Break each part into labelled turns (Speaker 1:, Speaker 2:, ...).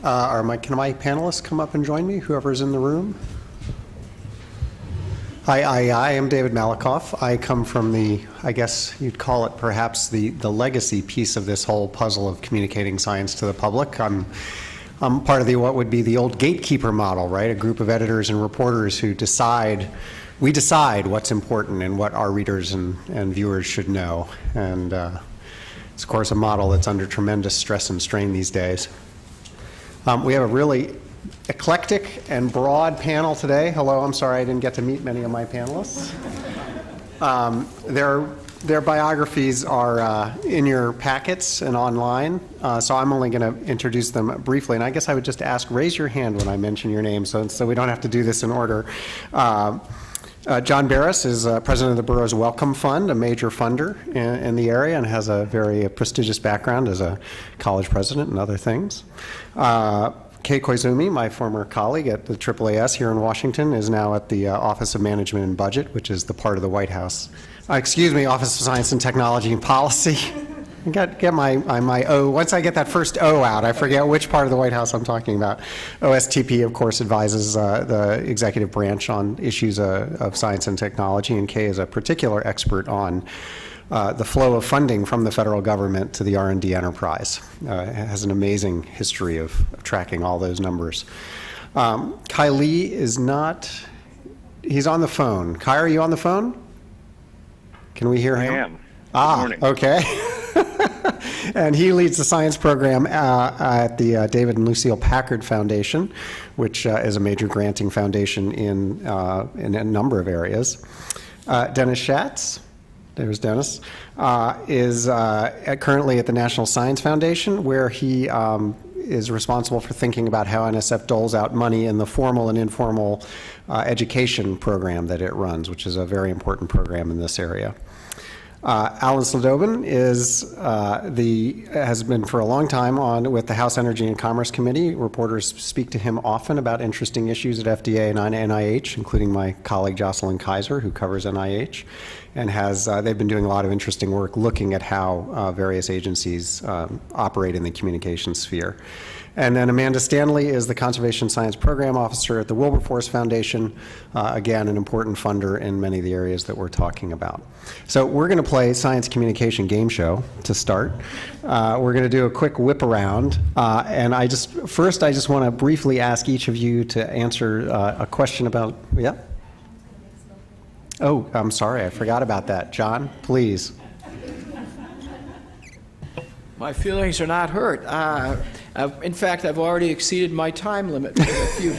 Speaker 1: Can my panelists come up and join me, whoever's in the room? Hi, I am David Malakoff. I come from the, I guess you'd call it perhaps the legacy piece of this whole puzzle of communicating science to the public. I'm part of what would be the old gatekeeper model, right? A group of editors and reporters who we decide what's important and what our readers and viewers should know. And it's, of course, a model that's under tremendous stress and strain these days. We have a really eclectic and broad panel today. Hello, I'm sorry I didn't get to meet many of my panelists. Their biographies are in your packets and online, so I'm only going to introduce them briefly. And I guess I would just ask, raise your hand when I mention your name so we don't have to do this in order. John Burris is president of the Burroughs Wellcome Fund, a major funder in the area, and has a very prestigious background as a college president and other things. Kei Koizumi, my former colleague at the AAAS here in Washington, is now at the Office of Management and Budget, which is the part of the White House. Office of Science and Technology and Policy. I get my O. Once I get that first O out, I forget which part of the White House I'm talking about. OSTP, of course, advises the executive branch on issues of science and technology, and Kei is a particular expert on the flow of funding from the federal government to the R&D enterprise. It has an amazing history of tracking all those numbers. Kai Lee is not, he's on the phone. Kai, are you on the phone? Can we hear him?
Speaker 2: I am.
Speaker 1: Ah,
Speaker 2: good morning.
Speaker 1: Okay. And he leads the science program at the David and Lucille Packard Foundation, which is a major granting foundation in a number of areas. Dennis Schatz, there's Dennis, is currently at the National Science Foundation, where he is responsible for thinking about how NSF doles out money in the formal and informal education program that it runs, which is a very important program in this area. Alan Sladobin has been for a long time with the House Energy and Commerce Committee. Reporters speak to him often about interesting issues at FDA and NIH, including my colleague Jocelyn Kaiser, who covers NIH, and they've been doing a lot of interesting work looking at how various agencies operate in the communication sphere. And then Amanda Stanley is the Conservation Science Program Officer at the Wilberforce Foundation, again, an important funder in many of the areas that we're talking about. So we're going to play Science Communication Game Show to start. We're going to do a quick whip around. And I just want to briefly ask each of you to answer a question about, yeah? Oh, I'm sorry, I forgot about that. John, please.
Speaker 3: My feelings are not hurt. In fact, I've already exceeded my time limit with a few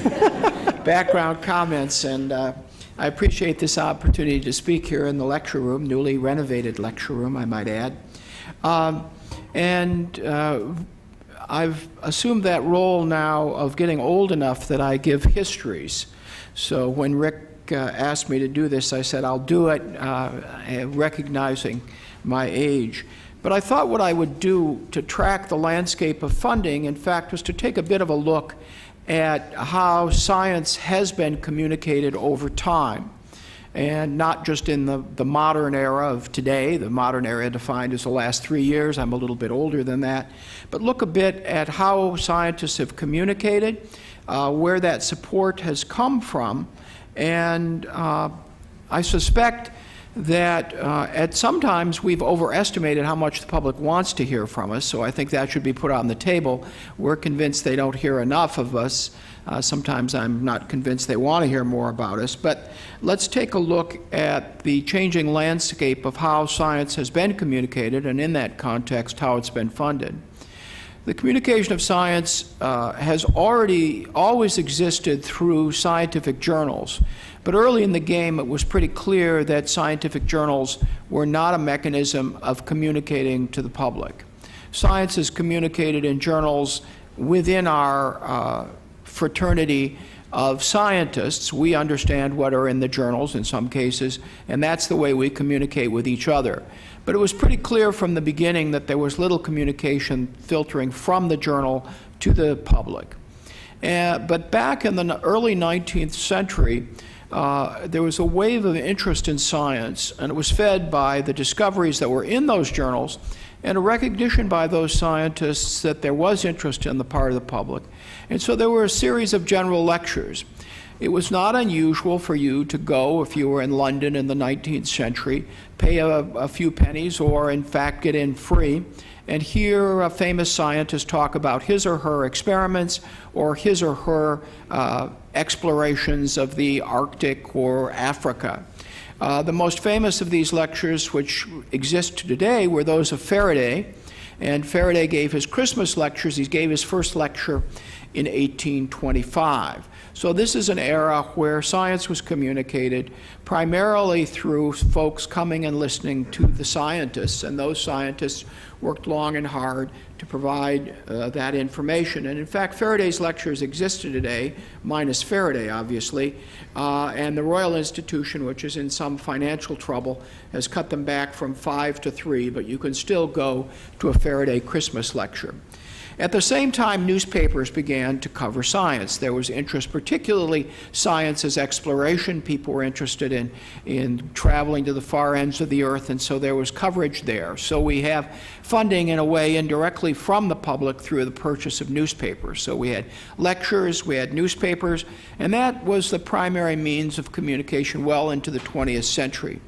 Speaker 3: background comments, and I appreciate this opportunity to speak here in the lecture room, newly renovated lecture room, I might add. I've assumed that role now of getting old enough that I give histories. So when Rick asked me to do this, I said I'll do it, recognizing my age. But I thought what I would do to track the landscape of funding, in fact, was to take a bit of a look at how science has been communicated over time, and not just in the modern era of today, the modern era defined as the last 3 years. I'm a little bit older than that. But look a bit at how scientists have communicated, where that support has come from, and I suspect that at sometimes we've overestimated how much the public wants to hear from us, so I think that should be put on the table. We're convinced they don't hear enough of us. Sometimes I'm not convinced they want to hear more about us, but let's take a look at the changing landscape of how science has been communicated, and in that context, how it's been funded. The communication of science has always existed through scientific journals. But early in the game, it was pretty clear that scientific journals were not a mechanism of communicating to the public. Science is communicated in journals within our fraternity of scientists. We understand what are in the journals in some cases, and that's the way we communicate with each other. But it was pretty clear from the beginning that there was little communication filtering from the journal to the public. But back in the early 19th century, there was a wave of interest in science, and it was fed by the discoveries that were in those journals and a recognition by those scientists that there was interest on the part of the public. And so there were a series of general lectures. It was not unusual for you to go, if you were in London in the 19th century, pay a few pennies or in fact get in free, and hear a famous scientist talk about his or her experiments or his or her explorations of the Arctic or Africa. The most famous of these lectures, which exist today, were those of Faraday. And Faraday gave his Christmas lectures. He gave his first lecture in 1825. So this is an era where science was communicated primarily through folks coming and listening to the scientists, and those scientists worked long and hard to provide that information. And in fact, Faraday's lectures existed today, minus Faraday, obviously, and the Royal Institution, which is in some financial trouble, has cut them back from 5 to 3, but you can still go to a Faraday Christmas lecture. At the same time, newspapers began to cover science. There was interest, particularly science as exploration. People were interested in traveling to the far ends of the earth, and so there was coverage there. So we have funding, in a way, indirectly from the public through the purchase of newspapers. So we had lectures, we had newspapers, and that was the primary means of communication well into the 20th century.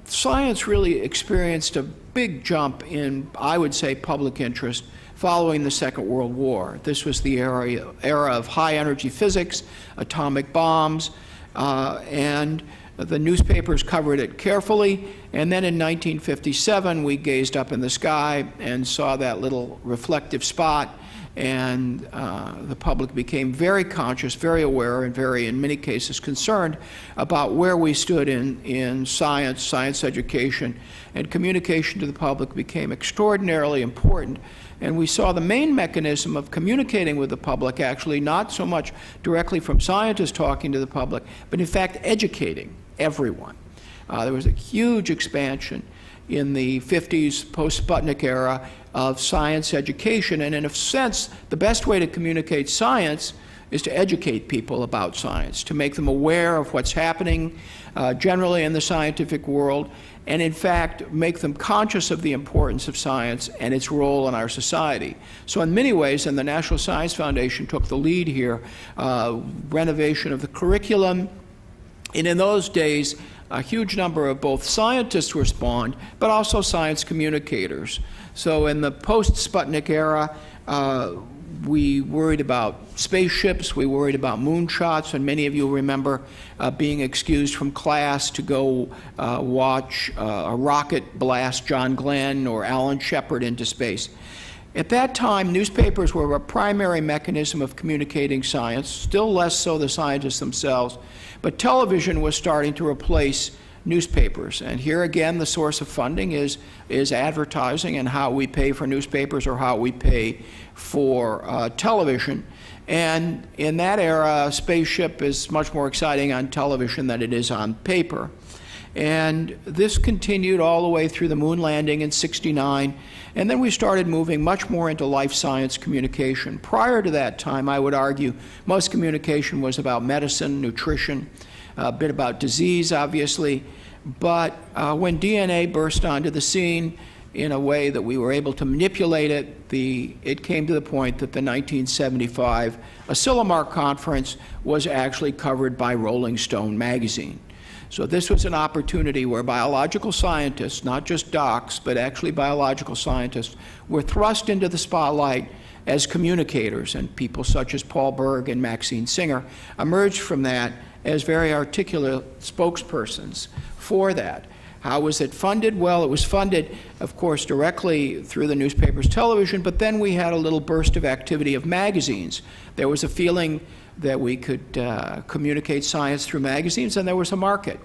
Speaker 3: Science really experienced a big jump in, I would say, public interest following the Second World War. This was the era of high-energy physics, atomic bombs, and the newspapers covered it carefully. And then in 1957, we gazed up in the sky and saw that little reflective spot, and the public became very conscious, very aware, and very, in many cases, concerned about where we stood in science, science education, and communication to the public became extraordinarily important. And we saw the main mechanism of communicating with the public actually not so much directly from scientists talking to the public, but in fact educating everyone. There was a huge expansion in the 50s, post-Sputnik era, of science education. And in a sense, the best way to communicate science is to educate people about science, to make them aware of what's happening generally in the scientific world, and in fact make them conscious of the importance of science and its role in our society. So in many ways, and the National Science Foundation took the lead here, renovation of the curriculum, and in those days, a huge number of both scientists were spawned, but also science communicators. So in the post-Sputnik era, we worried about spaceships, we worried about moonshots, and many of you remember being excused from class to go watch a rocket blast John Glenn or Alan Shepard into space. At that time, newspapers were a primary mechanism of communicating science, still less so the scientists themselves, but television was starting to replace newspapers. And here again, the source of funding is advertising and how we pay for newspapers or how we pay for television. And in that era, a spaceship is much more exciting on television than it is on paper. And this continued all the way through the moon landing in '69, and then we started moving much more into life science communication. Prior to that time, I would argue, most communication was about medicine, nutrition, a bit about disease, obviously, but when DNA burst onto the scene in a way that we were able to manipulate it, it came to the point that the 1975 Asilomar Conference was actually covered by Rolling Stone magazine. So this was an opportunity where biological scientists, not just docs, but actually biological scientists, were thrust into the spotlight as communicators, and people such as Paul Berg and Maxine Singer emerged from that as very articulate spokespersons for that. How was it funded? Well, it was funded, of course, directly through the newspapers, television, but then we had a little burst of activity of magazines. There was a feeling that we could communicate science through magazines, and there was a market.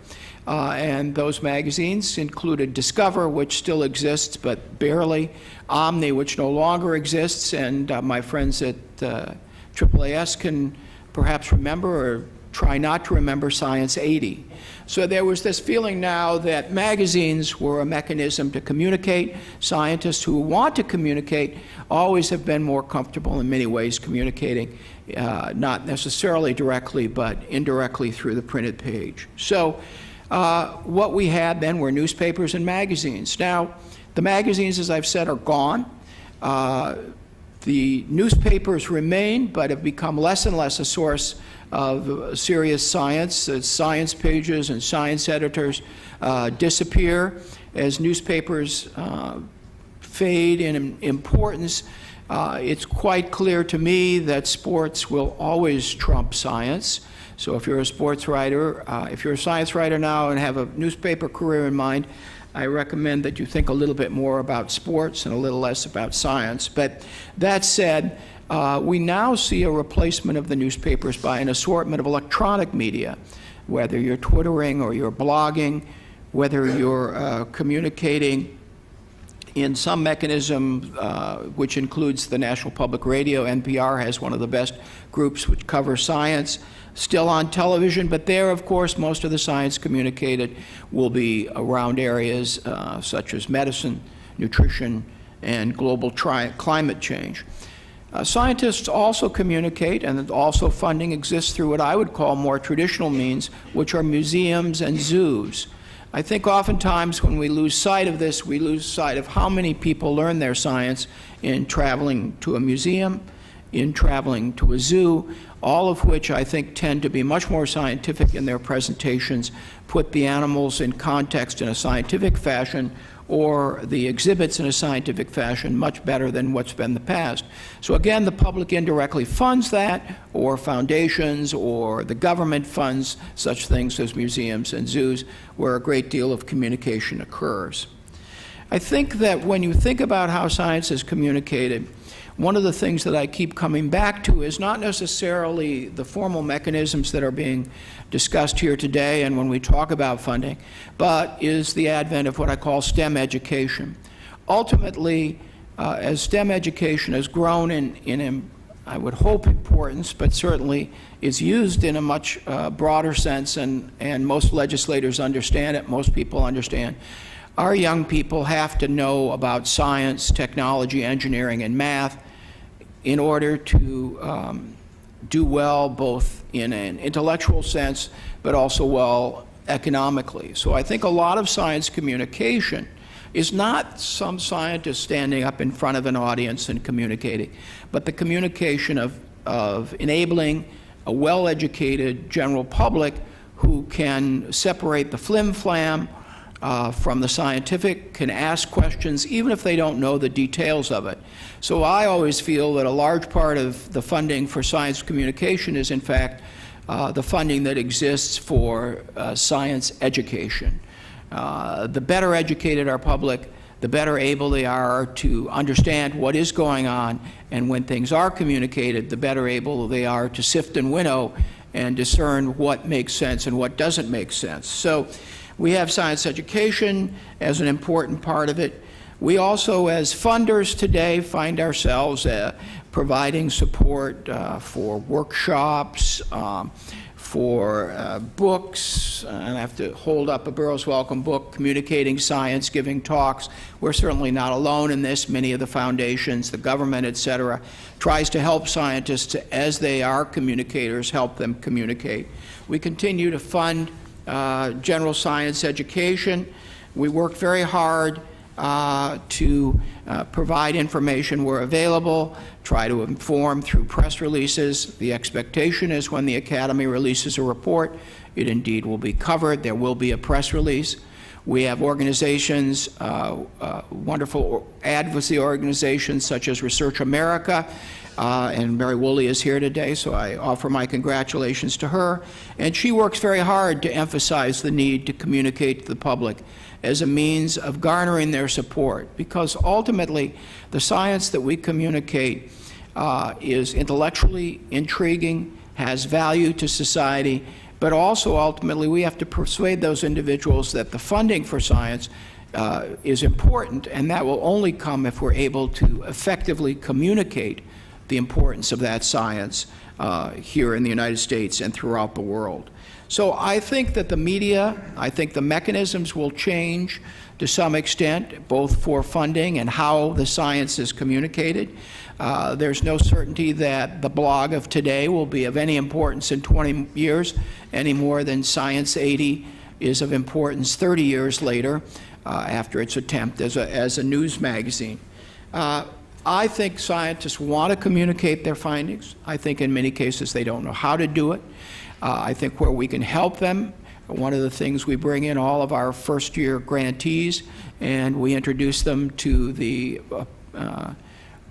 Speaker 3: And those magazines included Discover, which still exists, but barely, Omni, which no longer exists, and my friends at AAAS can perhaps remember or try not to remember Science 80. So there was this feeling now that magazines were a mechanism to communicate. Scientists who want to communicate always have been more comfortable in many ways communicating, not necessarily directly, but indirectly through the printed page. So what we had then were newspapers and magazines. Now, The magazines, as I've said, are gone. The newspapers remain, but have become less and less a source of serious science. Science pages and science editors disappear as newspapers fade in importance. It's quite clear to me that sports will always trump science. So if you're a sports writer, if you're a science writer now and have a newspaper career in mind, I recommend that you think a little bit more about sports and a little less about science. But that said, we now see a replacement of the newspapers by an assortment of electronic media, whether you're Twittering or you're blogging, whether you're communicating in some mechanism which includes the National Public Radio. NPR has one of the best groups which cover science, still on television, but there, of course, most of the science communicated will be around areas such as medicine, nutrition, and global climate change. Scientists also communicate, and also funding exists through what I would call more traditional means, which are museums and zoos. I think oftentimes when we lose sight of this, we lose sight of how many people learn their science in traveling to a museum, in traveling to a zoo, all of which I think tend to be much more scientific in their presentations, put the animals in context in a scientific fashion, or the exhibits in a scientific fashion much better than what's been the past. So again, the public indirectly funds that, or foundations, or the government funds such things as museums and zoos, where a great deal of communication occurs. I think that when you think about how science is communicated, one of the things that I keep coming back to is not necessarily the formal mechanisms that are being discussed here today and when we talk about funding, but is the advent of what I call STEM education. Ultimately, as STEM education has grown in I would hope, importance, but certainly is used in a much broader sense, and most legislators understand it, most people understand, our young people have to know about science, technology, engineering, and math in order to do well both in an intellectual sense, but also well economically. So I think a lot of science communication is not some scientist standing up in front of an audience and communicating, but the communication of enabling a well-educated general public who can separate the flim-flam from the scientific, can ask questions even if they don't know the details of it. So I always feel that a large part of the funding for science communication is in fact the funding that exists for science education. The better educated our public, the better able they are to understand what is going on, and when things are communicated, the better able they are to sift and winnow and discern what makes sense and what doesn't make sense. So we have science education as an important part of it. We also, as funders today, find ourselves providing support for workshops, for books, and I have to hold up a Burroughs Wellcome book, Communicating Science, giving talks. We're certainly not alone in this. Many of the foundations, the government, et cetera, tries to help scientists to, as they are communicators, help them communicate. We continue to fund general science education. We work very hard to provide information where available, try to inform through press releases. The expectation is when the Academy releases a report, it indeed will be covered. There will be a press release. We have organizations, wonderful advocacy organizations such as Research America, and Mary Woolley is here today, so I offer my congratulations to her. And she works very hard to emphasize the need to communicate to the public as a means of garnering their support, because ultimately the science that we communicate is intellectually intriguing, has value to society, but also ultimately we have to persuade those individuals that the funding for science is important, and that will only come if we're able to effectively communicate the importance of that science here in the United States and throughout the world. So I think that the media, I think the mechanisms will change to some extent, both for funding and how the science is communicated. There's no certainty that the blog of today will be of any importance in 20 years, any more than Science 80 is of importance 30 years later. after its attempt as a news magazine. I think scientists want to communicate their findings. I think in many cases they don't know how to do it. I think where we can help them, one of the things we bring in all of our first-year grantees, and we introduce them to the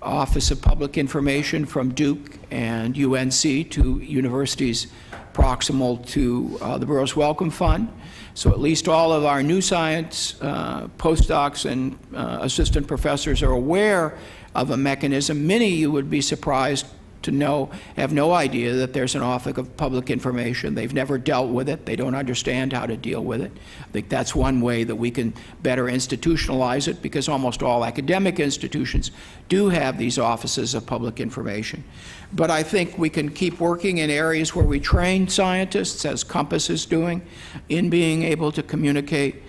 Speaker 3: Office of Public Information from Duke and UNC, to universities proximal to the Burroughs Wellcome Fund. So at least all of our new science postdocs and assistant professors are aware of a mechanism. Many, you would be surprised to know, have no idea that there's an Office of Public Information. They've never dealt with it. They don't understand how to deal with it. I think that's one way that we can better institutionalize it, because almost all academic institutions do have these offices of public information. But I think we can keep working in areas where we train scientists, as Compass is doing, in being able to communicate.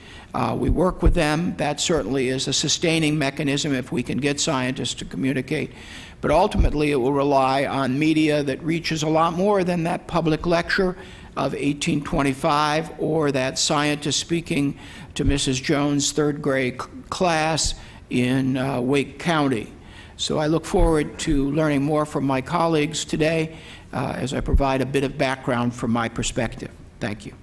Speaker 3: We work with them. That certainly is a sustaining mechanism if we can get scientists to communicate. But ultimately, it will rely on media that reaches a lot more than that public lecture of 1825 or that scientist speaking to Mrs. Jones' third grade class in Wake County. So I look forward to learning more from my colleagues today as I provide a bit of background from my perspective. Thank you.